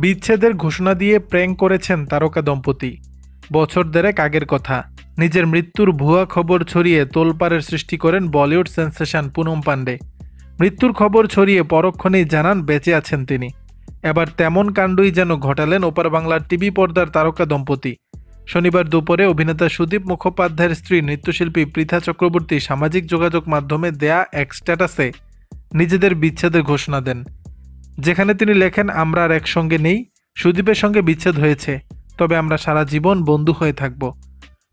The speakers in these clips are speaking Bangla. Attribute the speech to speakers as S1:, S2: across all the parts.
S1: বিচ্ছেদের ঘোষণা দিয়ে প্র্যাঙ্ক করেছেন তারকা দম্পতি। বছর দেড়েক আগের কথা। নিজের মৃত্যুর ভুয়া খবর ছড়িয়ে তোলপাড়ের সৃষ্টি করেন বলিউড সেন্সেশন পুনম পান্ডে। মৃত্যুর খবর ছড়িয়ে পরক্ষণেই জানান বেঁচে আছেন তিনি। এবার তেমন কাণ্ডই যেন ঘটালেন ওপার বাংলার টিভি পর্দার তারকা দম্পতি। শনিবার দুপুরে অভিনেতা সুদীপ মুখোপাধ্যায়ের স্ত্রী নৃত্যশিল্পী পৃথা চক্রবর্তী সামাজিক যোগাযোগ মাধ্যমে দেয়া এক স্ট্যাটাসে নিজেদের বিচ্ছেদের ঘোষণা দেন, যেখানে তিনি লেখেন, আমরা আর একসঙ্গে নেই, সুদীপের সঙ্গে বিচ্ছেদ হয়েছে, তবে আমরা সারা জীবন বন্ধু হয়ে থাকব।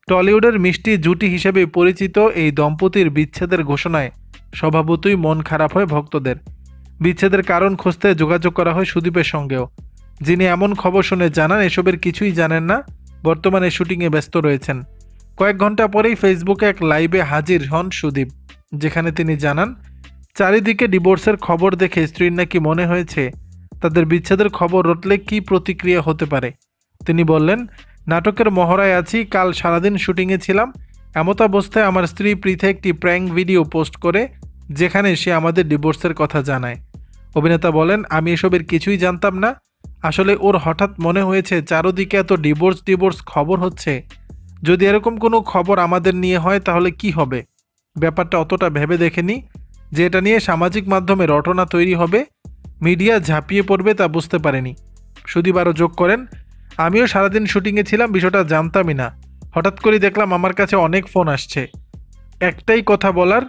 S1: টলিউডের মিষ্টি জুটি হিসেবে পরিচিত এই দম্পতির বিচ্ছেদের ঘোষণায় স্বভাবতই মন খারাপ হয় ভক্তদের। বিচ্ছেদের কারণ খুঁজতে যোগাযোগ করা হয় সুদীপের সঙ্গেও, যিনি এমন খবর শুনে জানান এসবের কিছুই জানেন না, বর্তমানে শুটিংয়ে ব্যস্ত রয়েছেন। কয়েক ঘন্টা পরেই ফেসবুকে এক লাইভে হাজির হন সুদীপ, যেখানে তিনি জানান, চারিদিকে ডিভোর্সের খবর দেখে স্ত্রীর নাকি মনে হয়েছে তাদের বিচ্ছেদের খবর রটলে কি প্রতিক্রিয়া হতে পারে। তিনি বললেন, নাটকের মহড়ায় আছি, কাল সারাদিন শুটিংয়ে ছিলাম। এমতাবস্থায় আমার স্ত্রী পৃথা একটি প্র্যাঙ্ক ভিডিও পোস্ট করে, যেখানে সে আমাদের ডিভোর্সের কথা জানায়। অভিনেতা বলেন, আমি এসবের কিছুই জানতাম না। আসলে ওর হঠাৎ মনে হয়েছে চারদিকে এত ডিভোর্স খবর হচ্ছে, যদি এরকম কোনো খবর আমাদের নিয়ে হয় তাহলে কি হবে। ব্যাপারটা অতটা ভেবে দেখেনি যে এটা নিয়ে সামাজিক মাধ্যমে রটনা তৈরি হবে, মিডিয়া ঝাঁপিয়ে পড়বে, তা বুঝতে পারেনি। সুদীপ আরও যোগ করেন, আমিও সারাদিন শুটিংয়ে ছিলাম, বিষয়টা জানতামই না। হঠাৎ করে দেখলাম আমার কাছে অনেক ফোন আসছে। একটাই কথা বলার,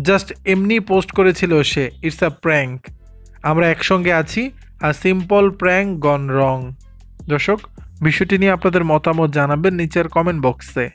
S1: জাস্ট এমনি পোস্ট করেছিল সে, ইটস আ প্র্যাঙ্ক। আমরা একসঙ্গে আছি, আর সিম্পল প্র্যাঙ্ক গন রং। দর্শক, বিষয়টি নিয়ে আপনাদের মতামত জানাবেন নিচের কমেন্ট বক্সে।